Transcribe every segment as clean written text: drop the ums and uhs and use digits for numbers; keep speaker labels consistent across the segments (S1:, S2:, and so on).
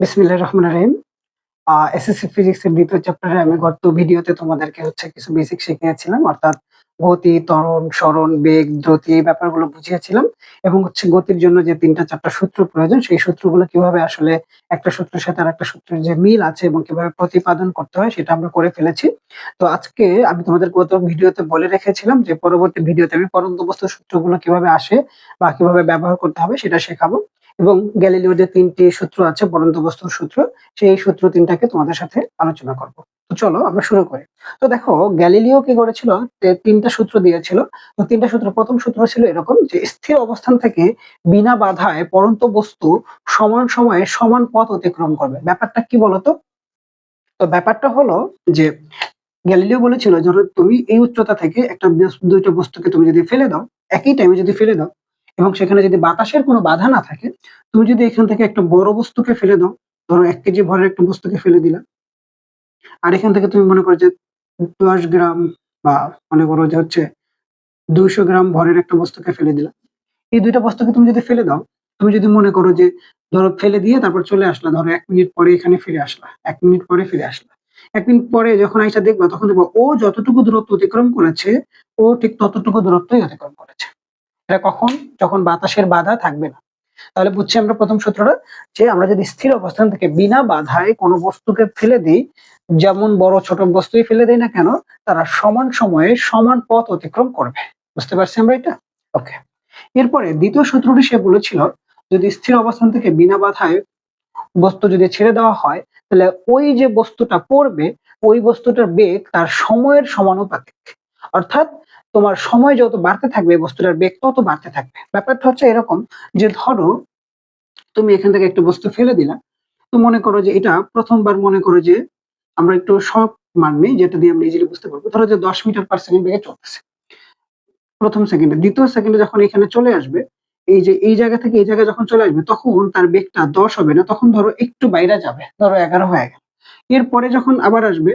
S1: বিসমিল্লাহির রহমানির রহিম। এসএসসি ফিজিক্সের দ্বিতীয় চ্যাপ্টারে আমি গত ভিডিওতে তোমাদেরকে কিছু বেসিক শিখিয়েছিলাম। অর্থাৎ গতি, ত্বরণ, সরণ, বেগ, দ্রুতি এই ব্যাপারগুলো বুঝিয়েছিলাম এবং গতির জন্য যে ৩ টা ৪ টা সূত্র প্রয়োজন সেই সূত্রগুলো কিভাবে আসলে একটা সূত্রের সাথে আরেকটা সূত্রের যে মিল আছে এবং কিভাবে প্রতিপাদন করতে হয় সেটা আমরা করে ফেলেছি। তো আজকে আমি তোমাদের গত ভিডিওতে বলে রেখেছিলাম যে পরবর্তী ভিডিওতে আমি পরন্ত বস্তুর সূত্রগুলো কিভাবে আসে বা কিভাবে ব্যবহার করতে হবে সেটা শেখাবো এবং গ্যালিলিওর যে ৩টি সূত্র আছে পরন্ত বস্তুর সূত্র সেই সূত্র ৩টাকে তোমাদের সাথে আলোচনা করব। তো চলো আমরা শুরু করি। তো দেখো গ্যালিলিও কি করেছিল, ৩টা সূত্র দিয়েছিল। তো ৩টা সূত্র, প্রথম সূত্র ছিল এরকম যে স্থির অবস্থান থেকে বিনা বাধায় পরন্ত বস্তু সমান সময়ে সমান পথ অতিক্রম করবে। ব্যাপারটা কি বলতো? তো ব্যাপারটা হলো যে গ্যালিলিও বলেছিল ধরো তুমি এই উচ্চতা থেকে দুইটা বস্তুকে তুমি যদি ফেলে দাও, একই টাইমে যদি ফেলে দাও এবং সেখানে যদি বাতাসের কোনো বাধা না থাকে, তুমি যদি এখান থেকে একটা বড় বস্তুকে ফেলে দাও, ধরো ১ কেজি ভরের একটা বস্তুকে ফেলে দিলা, আর এখান থেকে তুমি মনে করো যে ১০ গ্রাম বা মনে করো যে ২০০ গ্রাম ভরের একটা বস্তুকে ফেলে দিলা। এই ২ টা বস্তুকে তুমি যদি ফেলে দাও, তুমি যদি মনে করো যে ধরো ফেলে দিয়ে তারপর চলে আসলা, ধরো ১ মিনিট পরে এখানে ফিরে আসলা, ১ মিনিট পরে ফিরে আসলা। ১ মিনিট পরে যখন আইসা দেখবা তখন দেখবা ও যতটুকু দূরত্ব অতিক্রম করেছে ও ঠিক ততটুকু দূরত্বই অতিক্রম করেছে। এটা কখন? যখন বাতাসের বাধা থাকবে না। তাহলে বুঝছি আমরা প্রথম সূত্রটা যে আমরা যদি স্থির অবস্থান থেকে বিনা বাধায় কোনো বস্তুকে ফেলে দিই, যেমন বড় ছোট বস্তুই ফেলে দেই না কেন, তারা সমান সময়ে সমান পথ অতিক্রম করবে। বুঝতে পারছি আমরা এটা? ওকে। এরপরে দ্বিতীয় সূত্রটি সে বলেছিল যদি স্থির অবস্থান থেকে বিনা বাধায় বস্তু যদি ছেড়ে দেওয়া হয় তাহলে ওই যে বস্তুটা পড়বে ওই বস্তুটার বেগ তার সময়ের সমানুপাতিক। অর্থাৎ তোমার সময় যত বাড়তে থাকবে বস্তুটার বেগ তত বাড়তে থাকবে। ব্যাপারটা হচ্ছে এরকম যে ধরো তুমি এখান থেকে একটা বস্তু ফেলে দিলা, তো মনে করো যে এটা প্রথমবার মনে করো যে আমরা একটু সব মান নেই যেটা দিয়ে আমরা ইজিলি বুঝতে পারবো। ধরো যে ১০ মিটার পার সেকেন্ড বেগে চলতেছে প্রথম সেকেন্ডে, দ্বিতীয় সেকেন্ডে যখন এখানে চলে আসবে, এই যে এই জায়গা থেকে এই জায়গায় যখন চলে আসবে তখন তার বেগটা ১০ হবে না, তখন ধরো একটু বাইরে যাবে, ধরো ১১ হয়ে গেল। এরপরে যখন আবার আসবে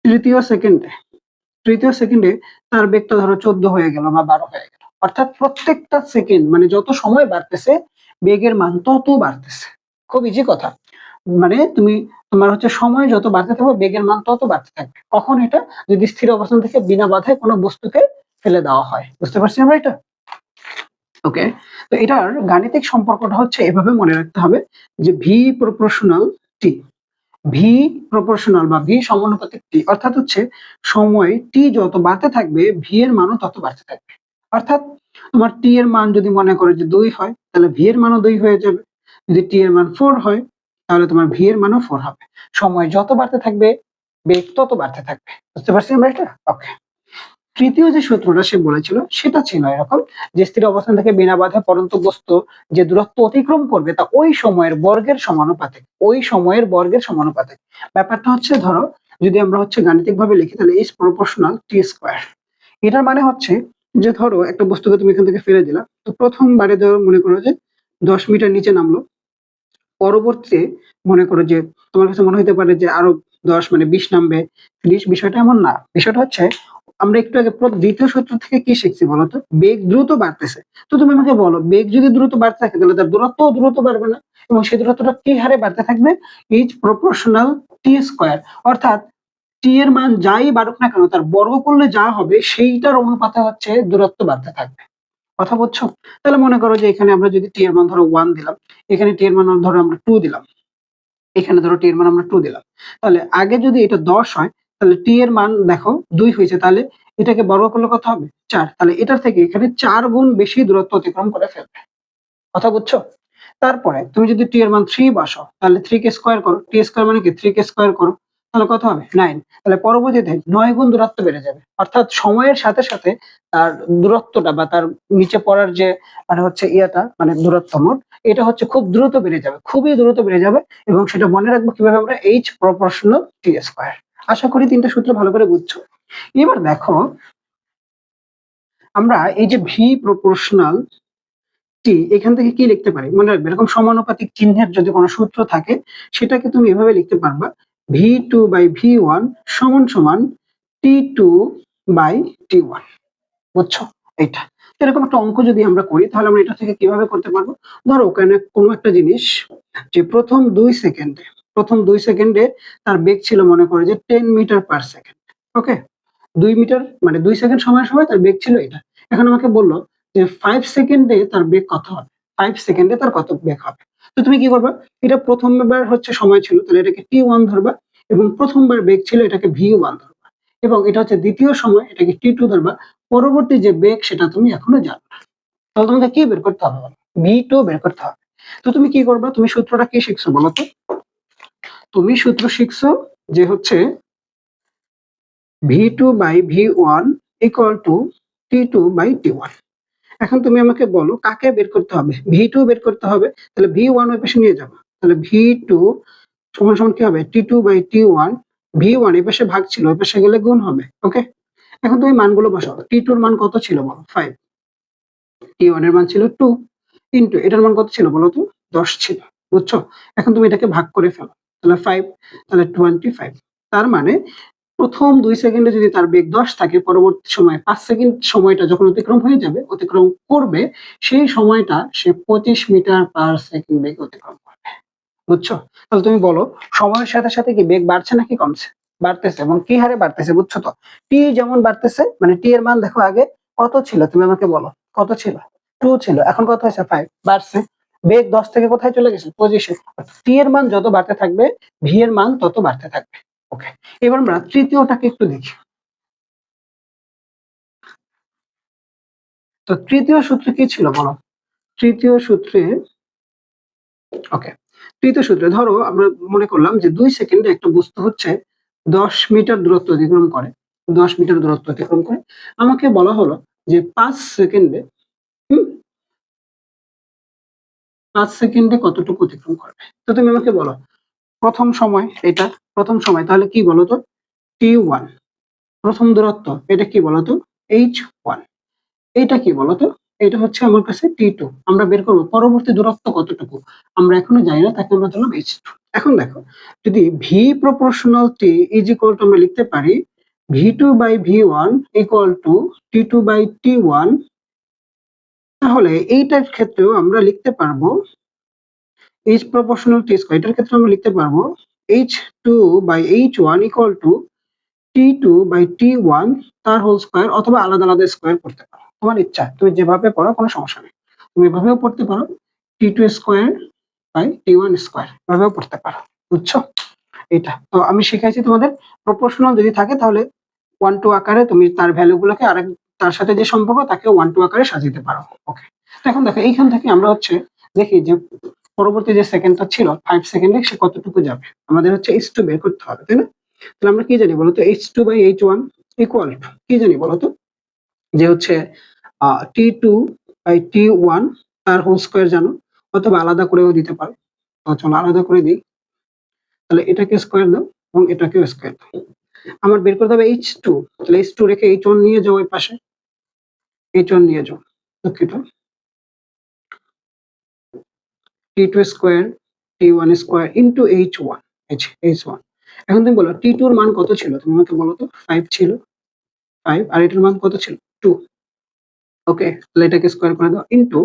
S1: তৃতীয় সেকেন্ডে, তৃতীয় সেকেন্ডে তার বেগটা ধরো ১৪ হয়ে গেল বা ১২ হয়ে গেল। অর্থাৎ প্রত্যেকটা সেকেন্ড মানে যত সময় বাড়তেছে বেগের মান তত বাড়তেছে। খুব ইজি কথা। মানে তোমার সময় যত বাড়তে থাকবে বেগের মান তত বাড়তে থাকবে। কখন এটা? যদি স্থির অবস্থান থেকে বিনা বাধায় কোনো বস্তুকে ফেলে দেওয়া হয়। বুঝতে পারছি আমরা এটা? ওকে। তো এটার গাণিতিক সম্পর্কটা হচ্ছে এভাবে মনে রাখতে হবে যে ভি প্রপোর্শনাল টি। ভি প্রপোর্শনাল বা ভি সমানুপাতিক টি, অর্থাৎ সময় টি যত বাড়তে থাকবে ভি এর মানও তত বাড়তে থাকবে। অর্থাৎ তোমার টি এর মান যদি মনে করো যে ২ হয় তাহলে ভি এর মানও ২ হয়ে যাবে। যদি টি এর মান 4 হয় তাহলে তোমার ভি এর মানও 4 হবে। সময় যত বাড়তে থাকবে বেগ তত বাড়তে থাকবে। বুঝতে পারছি আমরা এটা? ওকে। তৃতীয় যে সূত্রটা সে বলেছিল সেটা ছিল এরকম যে স্থির অবস্থান থেকে বিনা বাধায় পরন্ত বস্তু যে দূরত্ব অতিক্রম করবে তা ওই সময়ের বর্গের সমানুপাতিক। ওই সময়ের বর্গের সমানুপাতিক। ব্যাপারটা ধরো যদি আমরা গাণিতিক ভাবে লিখি তাহলে ইজ প্রপোর্শনাল টি স্কয়ার। এটার মানে যে ধরো একটা বস্তুকে তুমি এখান থেকে ফেলে দিলা, তো প্রথমবারে ধরো মনে করো যে ১০ মিটার নিচে নামলো, পরবর্তীতে মনে করো যে তোমার কাছে মনে হতে পারে যে আরো ১০ মানে ২০ নামবে, ৩০। বিষয়টা এমন না। বিষয়টা আমরা একটু আগে দ্বিতীয় সূত্র থেকে কি শিখছি বলতো? বেগ দ্রুত বাড়তেছে। তো তুমি আমাকে বলো বেগ যদি দ্রুত বাড়তে থাকে তাহলে তার দূরত্বও দ্রুত বাড়বে না, এবং সেই দূরত্বটা কি হারে বাড়তে থাকবে? Is proportional T square. অর্থাৎ টি এর মান যাই বাড়ুক না কেন তার বর্গ করলে যা হবে সেইটার অনুপাতে দূরত্ব বাড়তে থাকবে। কথা বুঝছো? তাহলে মনে করো যে এখানে আমরা যদি টি এর মান ধরো 1 দিলাম, এখানে টি এর মান ধরো আমরা 2 দিলাম, এখানে ধরো টি এর মান আমরা 2 দিলাম, তাহলে আগে যদি এটা ১০ হয় তাহলে টি এর মান দেখো ২ হয়েছে, তাহলে এটাকে বর্গ করলে কত হবে? ৪। তাহলে এটার থেকে এখানে ৪ গুণ বেশি দূরত্ব অতিক্রম করে ফেলবে। কথা বুঝছো? তারপরে তুমি যদি টি এর মান 3 বসাও তাহলে 3 কে স্কয়ার করো, টি স্কয়ার মানে কি 3 কে স্কয়ার করো, তাহলে কত হবে? ৯। তাহলে পরবর্তীতে ৯ গুণ দূরত্ব বেড়ে যাবে। অর্থাৎ সময়ের সাথে সাথে তার দূরত্বটা বা তার নিচে পড়ার যে মানে ইয়েটা মানে দূরত্ব মোট, এটা খুব দ্রুত বেড়ে যাবে, খুবই দ্রুত বেড়ে যাবে। এবং সেটা মনে রাখবো কিভাবে? আমরা এইচ প্রপোর্শনাল টি স্কয়ার। আশা করি ৩টা সূত্র ভালো করে বুঝছো। এবার দেখো আমরা এই যে ভি প্রপোর্শনাল টি এখান থেকে কি লিখতে পারি? মনে রাখবে এরকম সমানুপাতিক চিহ্নের যদি কোনো সূত্র থাকে সেটাকে তুমি এভাবে লিখতে পারবা V2/V1 সমান সমান T2/T1। বুঝছো? এটা এরকম একটা অঙ্ক যদি আমরা করি তাহলে আমরা এটা থেকে কিভাবে করতে পারবো? ধরো ওখানে কোনো একটা জিনিস যে প্রথম 2 সেকেন্ডে তার বেগ ছিল মনে করো যে 10 মিটার পার সেকেন্ড। ওকে? 2 মিটার মানে 2 সেকেন্ড সময় তার বেগ ছিল এটা। এখন আমাকে বলল যে 5 সেকেন্ডে তার বেগ কত হবে? 5 সেকেন্ডে তার কত বেগ হবে? তো তুমি কি করবা? এটা প্রথমবার হচ্ছে সময় ছিল তাহলে এটাকে t1 ধরবা এবং প্রথমবার বেগ ছিল এটাকে v1 ধরবা এবং এটা হচ্ছে দ্বিতীয় সময় এটাকে t2 ধরবা। পরবর্তী যে বেগ সেটা তুমি এখনো জানো না। তাহলে তোমাকে কি বের করতে হবে বলো? v2 বের করতে হবে। তো তুমি কি করবা? তুমি সূত্রটা কি শিখছো বলো তো? তুমি সূত্র শিখছো যে হচ্ছে v2/v1 equal to t2/t1। এখন তুমি আমাকে বলো কাকে বের করতে হবে? v2 বের করতে হবে। তাহলে v1 ওই পাশে নিয়ে যাবো। তাহলে v2 সমান সমান কি হবে? t2/t1। v1 এই পাশে ভাগ ছিল ওই পাশে গেলে গুণ হবে। ওকে? এখন তুমি মানগুলো বসাও। t2 এর মান কত ছিল বলো? 5। t1 এর মান ছিল 2 ইনটু এটার মান কত ছিল বলো তো? 10 ছিল। বুঝছো? এখন তুমি এটাকে ভাগ করে ফেলো। তাহলে 5 তাহলে 25। তার মানে প্রথম 2 সেকেন্ডে যদি তার বেগ 10 থাকে পরবর্তী সময় 5 সেকেন্ড সময়টা যখন অতিক্রম হয়ে যাবে, অতিক্রম করবে সেই সময়টা সে 25 মিটার পার সেকেন্ড বেগে অতিক্রম করবে। বুঝছো? তাহলে তুমি বলো সময়ের সাথে কি বেগ বাড়ছে নাকি কমছে? বাড়তেছে এবং কি হারে বাড়তেছে বুঝছো তো? টি যেমন বাড়তেছে মানে টি এর মান দেখো আগে কত ছিল তুমি আমাকে বলো। কত ছিল? 2 ছিল। এখন কত হয়েছে? 5 বাড়ছে। বেগ 10 থেকে কোথায় চলে গেছে? 25 এ। টি এর মান যত বাড়তে থাকবে ভি এর মান তত বাড়তে থাকবে। ওকে। এবার আমরা তৃতীয়টাকে একটু দেখি। তো তৃতীয় সূত্রে কি ছিল বলো? তৃতীয় সূত্রে ওকে তৃতীয় সূত্রে ধরো আমরা মনে করলাম যে 2 সেকেন্ডে একটা বস্তু হচ্ছে 10 মিটার দূরত্ব অতিক্রম করে। 10 মিটার দূরত্ব অতিক্রম করে। আমাকে বলা হলো যে 5 সেকেন্ডে 5 সেকেন্ডে কতটুকু অতিক্রম করবে? তো তুমি আমাকে বলো প্রথম সময় এটা প্রথম সময় তাহলে কি বলো তো? t1। প্রথম দূরত্ব এটা কি বলো তো? h1। এটা কি বলতো? এটা হচ্ছে আমার কাছে t2। আমরা বের করব পরবর্তী দূরত্ব কতটুকু আমরা এখনো জানি না, তাকে আমরা ধরলাম h2। এখন দেখো যদি v proportional t is equal to আমরা লিখতে পারি v2/v1 equal to t2/t1, তাহলে এইটার ক্ষেত্রেও আমরা লিখতে পারবো h proportional t স্কয়ার, এটার ক্ষেত্রে আমরা লিখতে পারবো h2/h1 equal to t2/t1 তার হোল স্কয়ার অথবা আলাদা আলাদা স্কয়ার করতে পারো। তোমার ইচ্ছা, তুমি যেভাবে পড়ো কোনো সমস্যা নেই। তুমি এভাবেও পড়তে পারো t2 square by t1 square, এভাবেও পড়তে পারো। বুঝছো? এটা তো আমি শিখাইছি তোমাদের। প্রপোর্শনাল যদি থাকে তাহলে 1 টু আকারে তুমি তার ভ্যালুগুলোকে আরেক তার সাথে যে সম্পর্ক তাকে 1 টু আকারে সাজাতে পারো। ওকে। তো এখন দেখো এইখান থেকে আমরা হচ্ছে দেখি যে পরবর্তী যে সেকেন্ডটা ছিল 5 সেকেন্ডে সে কতটুকু যাবে। আমাদের হচ্ছে h2 বের করতে হবে, তাই না? তাহলে আমরা কি জানি বলতো? h2/h1 ইকুয়াল টু কি জানি বলতো? যে হচ্ছে t2/t1 তার হোল স্কয়ার জানো, অথবা আলাদা করেও দিতে পারো। তো চলো আলাদা করে দিই। তাহলে এটাকে স্কয়ার দাও এবং এটাকেও স্কয়ার দাও। আমার বের করতে হবে h2। তাহলে h2 রেখে h1 নিয়ে যাও ওই পাশে। h1 নিয়ে যাও। দুঃখিত। t2 square t1 square into h1। h1। এখন তুমি বলো t2 এর মান কত ছিল? তুমি আমাকে বলো তো। 5 ছিল। 5 আর এটার মান কত ছিল? 2। ওকে, তাহলে এটাকে স্কয়ার করে দাও ইনটু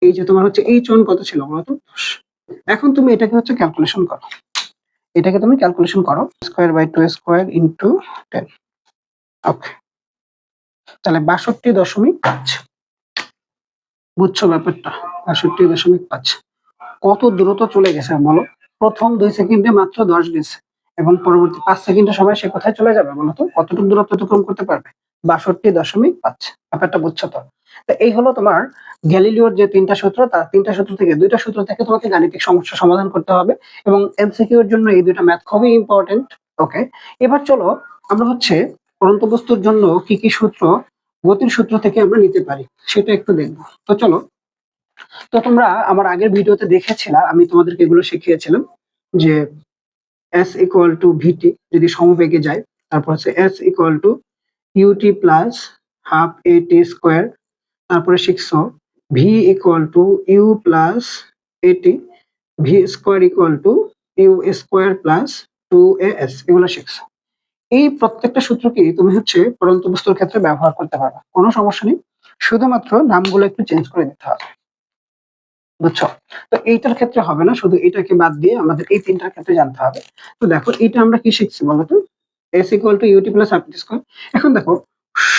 S1: এই যে তোমার হচ্ছে h1 কত ছিল বলতো? 10। এখন তুমি এটাকে হচ্ছে ক্যালকুলেশন করো। এটাকে তুমি ক্যালকুলেশন করো স্কয়ার বাই 2 স্কয়ার ইনটু 10। ওকে, তাহলে 62.5। বুঝছো ব্যাপারটা? 62.5 কত দ্রুত চলে গেছে বলো? প্রথম 2 সেকেন্ডে মাত্র 10 গেছে এবং পরবর্তী 5 সেকেন্ডের সময় সে কোথায় চলে যাবে বলো তো? কতটুকু দূরত্ব অতিক্রম করতে পারবে? 62.5। ব্যাপারটা বুঝছো তো? তো এই হলো তোমার গ্যালিলিওর যে 3টা সূত্র, তার 3টা সূত্র থেকে 2টা সূত্র থেকে তোমাকে গাণিতিক সমস্যা সমাধান করতে হবে এবং এমসিকিউ এর জন্য এই 2টা ম্যাথ খুবই ইম্পর্টেন্ট। ওকে, এবার চলো আমরা হচ্ছে অনন্ত বস্তুর জন্য কি কি সূত্র গতির সূত্র থেকে আমরা নিতে পারি সেটা একটু দেখবো। তো চলো। তো তোমরা আমার আগের ভিডিওতে দেখেছিলা আমি তোমাদেরকে এগুলো শিখিয়েছিলাম যে s ইকুয়াল টু ভিটি যদি সমবেগে যায়, তারপর হচ্ছে s equal to UT plus half A T square, তারপরে শিখছো V equal to U plus A T, V square equal to U square plus 2as, এগুলো শিখছো। এই প্রত্যেকটা সূত্রকে তুমি হচ্ছে পরন্ত বস্তুর ক্ষেত্রে ব্যবহার করতে পারবে, কোনো সমস্যা নেই। শুধুমাত্র নামগুলো একটু চেঞ্জ করে দিতে হবে, বুঝছো? তো এইটার ক্ষেত্রে হবে না, শুধু এটাকে বাদ দিয়ে আমাদের এই তিনটার ক্ষেত্রে জানতে হবে। তো দেখো এটা আমরা কি শিখছি বলতো, S equal to UT plus RT square. এখন দেখো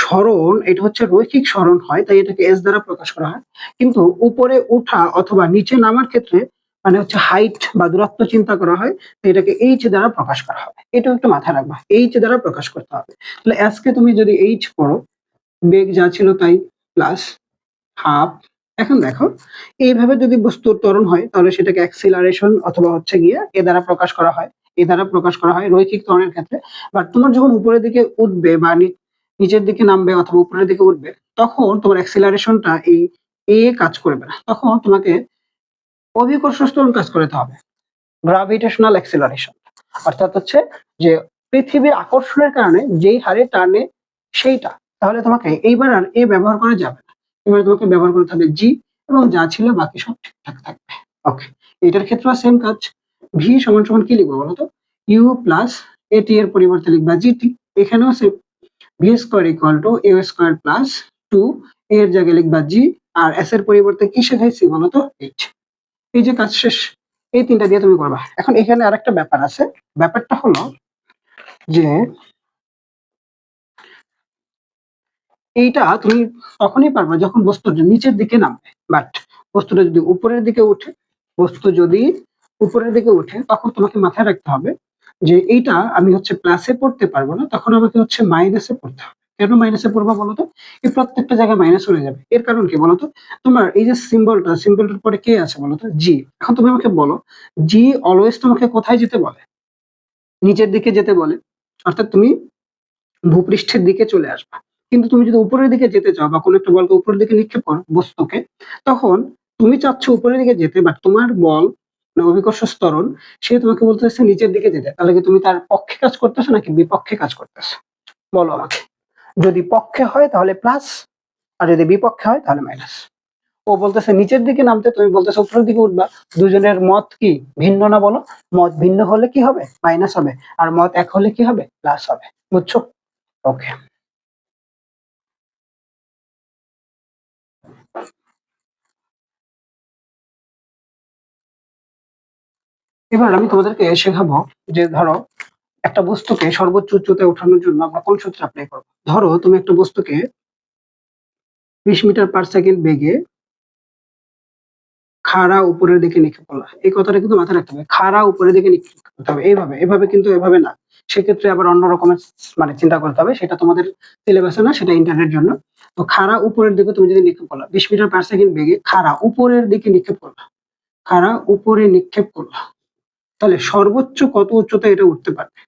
S1: সরণ এটা হচ্ছে রৈখিক সরণ হয়, তাই এটাকে এস দ্বারা প্রকাশ করা হয়। কিন্তু উপরে ওঠা অথবা নিচে নামার ক্ষেত্রে মানে হচ্ছে হাইট বা দূরত্ব চিন্তা করা হয়, তো এটাকে এইচ দ্বারা প্রকাশ করা হবে। এটাও একটু মাথায় রাখবা, এইচ দ্বারা প্রকাশ করতে হবে। তাহলে এস কে তুমি যদি এইচ করো, বেগ যা ছিল তাই প্লাস হাফ। এখন দেখো এইভাবে যদি বস্তুর ত্বরণ হয় তাহলে সেটাকে অ্যাক্সিলারেশন অথবা হচ্ছে গিয়ে এ দ্বারা প্রকাশ করা হয়, এ দ্বারা প্রকাশ করা হয় রৈখিক ত্বরণের ক্ষেত্রে। বাট তোমার যখন উপরের দিকে উঠবে বা নিচের দিকে নামবে অথবা উপরের দিকে উঠবে, তখন তোমার অ্যাক্সিলারেশনটা এই এ কাজ করবে না, তখন তোমাকে অভিকর্ষ ত্বরণ কাজ করতে হবে, গ্রাভিটেশনাল অ্যাক্সিলারেশন। অর্থাৎ হচ্ছে যে পৃথিবীর আকর্ষণের কারণে যেই হারে টানে সেইটা। তাহলে তোমাকে এইবার আর এ ব্যবহার করা যাবে না, এবার তোমাকে ব্যবহার করতে হবে জি, এবং যা ছিল বাকি সব ঠিকঠাক থাকবে। ওকে, এটার ক্ষেত্রেও সেম কাজ। ভি সমান সমান কি লিখবো বলতো, ইউ প্লাস এটি এর পরিবর্তে লিখবা জিটি। এখানেও same, V square equal to U square plus 2, এর জায়গায় লিখবা জি, আর এস এর পরিবর্তে কি শেখাইছি বলতো, এইচ। এই যে কাজ শেষ, এই তিনটা দিয়ে তুমি করবা। এখন এখানে আরেকটা ব্যাপার আছে, ব্যাপারটা হলো যে এইটা তুমি তখনই পারবা যখন বস্তুটা নিচের দিকে নামবে। বাট বস্তুটা যদি উপরের দিকে উঠে, বস্তু যদি উপরের দিকে উঠে, তখন তোমাকে মাথায় রাখতে হবে যে এইটা আমি হচ্ছে প্লাসে পড়তে পারবো না, তখন আমাকে হচ্ছে মাইনাসে পড়তে হবে। কেন মাইনাসে পড়বা বলতো, এই প্রত্যেকটা জায়গায় মাইনাস হয়ে যাবে। এর কারণ কি বলতো, তোমার এই যে সিম্বলটা, সিম্বলটার পরে কে আছে বলতো, জি। এখন তুমি আমাকে বলো, জি অলওয়েজ তোমাকে কোথায় যেতে বলে, নিচের দিকে যেতে বলে, অর্থাৎ তুমি ভূপৃষ্ঠের দিকে চলে আসবা। কিন্তু তুমি যদি উপরের দিকে যেতে চাও বা কোনো একটা বলকে উপরের দিকে নিক্ষেপ করো বস্তুকে, তখন তুমি চাচ্ছ উপরের দিকে যেতে, বাট তোমার বল মানে অভিকর্ষ ত্বরণ সে তোমাকে বলতেছে নিচের দিকে যেতে। তাহলে কি তুমি তার পক্ষে কাজ করতেছো নাকি বিপক্ষে কাজ করতেছো, বলো আমাকে। যদি পক্ষে হয় তাহলে প্লাস, আর যদি বিপক্ষে হয় তাহলে মাইনাস। ও বলতেছে নিচের দিকে নামতে, তুমি বলতেছো উপরের দিকে উঠবা। দুজনের মত কি ভিন্ন না বলো, মত ভিন্ন হলে কি হবে, মাইনাস হবে, আর মত এক হলে কি হবে, প্লাস হবে। বুঝছো? ওকে, এবার আমি তোমাদেরকে শেখাবো যে ধরো একটা বস্তুকে সর্বোচ্চ উচ্চতায় ওঠানোর জন্য আমরা কোন সূত্র অ্যাপ্লাই করবো। ধরো তুমি একটা বস্তুকে 20 মিটার/সেকেন্ড বেগে খাড়া উপরের দিকে নিক্ষেপ করলা, এই কথাটা কিন্তু মাথায় রাখতে হবে, খাড়া উপরের দিকে নিক্ষেপ করতে হবে। এইভাবে এভাবে কিন্তু এভাবে না, সেক্ষেত্রে আবার অন্য রকমের মানে চিন্তা করতে হবে, সেটা তোমাদের সিলেবাসে না, সেটা ইন্টারনেট জন্য। তো খাড়া উপরের দিকে তুমি যদি নিক্ষেপ করলা 20 মিটার/সেকেন্ড বেগে খাড়া উপরের দিকে নিক্ষেপ করলা, খাড়া উপরে নিক্ষেপ করলা, তাহলে সর্বোচ্চ কত উচ্চতা এটা উঠতে পারবে,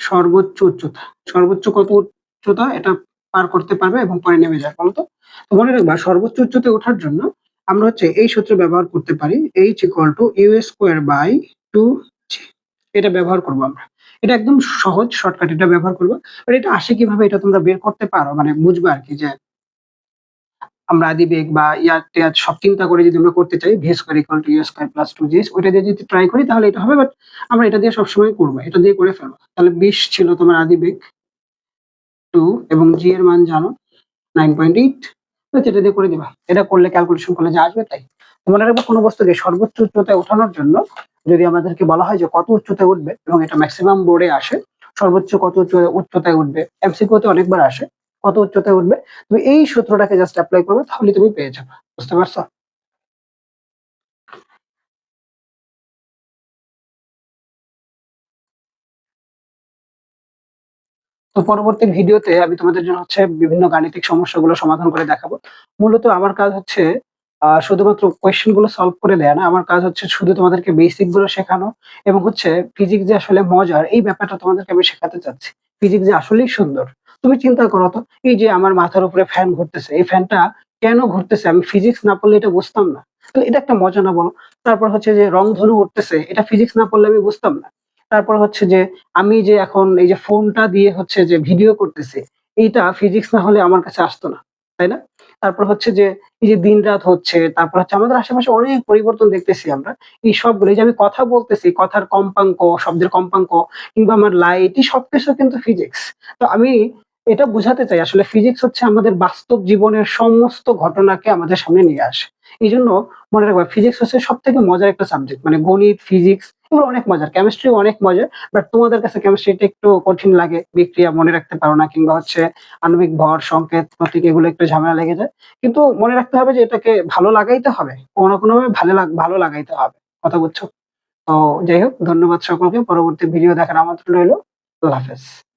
S1: সর্বোচ্চ উচ্চতা, সর্বোচ্চ কত উচ্চতা এটা পার করতে পারবে এবং পরে নেমে যায় বলতো। তো মনে রাখবা সর্বোচ্চ উচ্চতায় ওঠার জন্য আমরা হচ্ছে এই সূত্র ব্যবহার করতে পারি, H equal to U square by 2জি। এটা ব্যবহার করবো আমরা, এটা একদম সহজ শর্টকাট, এটা ব্যবহার করবো। বাট এটা আসে কিভাবে এটা তোমরা বের করতে পারো, মানে বুঝবা আর কি, যে আমরা আদিবেগ বা ইয়ার টেয়ার সব চিন্তা করে যদি আমরা করতে চাই, V square equal to U square plus 2জি, ওইটা দিয়ে যদি ট্রাই করি তাহলে এটা হবে। বাট আমরা এটা দিয়ে সবসময় করবো, এটা দিয়ে করে ফেলবো। তাহলে 20 ছিল তোমার আদিবেগ 2, এবং জি এর মান জানো 9.8, তো যেটা দিয়ে করে দিবা। এটা করলে ক্যালকুলেশন করলে যা আসবে তাই। মনে রাখবো কোনো বস্তুকে সর্বোচ্চ উচ্চতায় ওঠানোর জন্য যদি আমাদেরকে বলা হয় যে কত উচ্চতায় উঠবে, এবং এটা ম্যাক্সিমাম বোর্ডে আসে, সর্বোচ্চ কত উচ্চতায় উঠবে, এমসিকিউ তে অনেকবার আসে, কত উচ্চতায় উঠবে, তুমি এই সূত্রটাকে জাস্ট অ্যাপ্লাই করবে, তাহলে তুমি পেয়ে যাবে। বুঝতে পারছো? তো পরবর্তী ভিডিওতে আমি তোমাদের জন্য হচ্ছে বিভিন্ন গাণিতিক সমস্যাগুলো সমাধান করে দেখাবো। মূলত আমার কাজ হচ্ছে শুধুমাত্র কোয়েশ্চেন গুলো সলভ করে দেয়া না, আমার কাজ হচ্ছে শুধু তোমাদেরকে বেসিক গুলো শেখানো, এবং হচ্ছে ফিজিক্স যে আসলে মজার এই ব্যাপারটা তোমাদেরকে আমি শেখাতে চাচ্ছি। ফিজিক্স যে আসলেই সুন্দর। তুমি চিন্তা করো তো, এই যে আমার মাথার উপরে ফ্যান ঘুরতেছে, এই ফ্যানটা কেন ঘুরতেছে, আমি ফিজিক্স না পড়লে এটা বুঝতাম না। তো এটা একটা মজা না বলো? তারপর হচ্ছে যে রংধনু উঠতেছে, এটা ফিজিক্স না পড়লে আমি বুঝতাম না। তারপর হচ্ছে যে আমি যে এখন এই যে ফোনটা দিয়ে হচ্ছে যে ভিডিও করতেছি, এইটা ফিজিক্স না হলে আমার কাছে আসতো না, তাই না? তারপর হচ্ছে যে এই যে দিন রাত হচ্ছে, তারপর হচ্ছে আমাদের আশেপাশে অনেক পরিবর্তন দেখতেছি আমরা, এই সবগুলো, এই যে আমি কথা বলতেছি, কথার কম্পাঙ্ক, শব্দের কম্পাঙ্ক, কিংবা আমার লাইট, এই সবকিছু কিন্তু ফিজিক্স। তো আমি এটা বোঝাতে চাই আসলে ফিজিক্স হচ্ছে আমাদের বাস্তব জীবনের সমস্ত ঘটনাকে আমাদের সামনে নিয়ে আসে। এইজন্য মনে রাখবা ফিজিক্স হচ্ছে সবথেকে মজার একটা সাবজেক্ট। মানে গণিত, ফিজিক্স এগুলো অনেক মজার। কেমিস্ট্রিও অনেক মজার। বাট তোমাদের কাছে কেমিস্ট্রিটা একটু কঠিন লাগে। বিক্রিয়া মনে রাখতে পারো না কিংবা হচ্ছে আণবিক ভর, সংকেত, প্রতীক এগুলো একটু ঝামেলা লেগে যায়। কিন্তু মনে রাখতে হবে যে এটাকে ভালো লাগাইতে হবে। কোনো না কোনোভাবে ভালো লাগাইতে হবে। কথা বুঝছো? তো যাই হোক ধন্যবাদ সকলকে। পরবর্তী ভিডিও দেখার আমন্ত্রণ রইলো। আল্লাহ হাফেজ।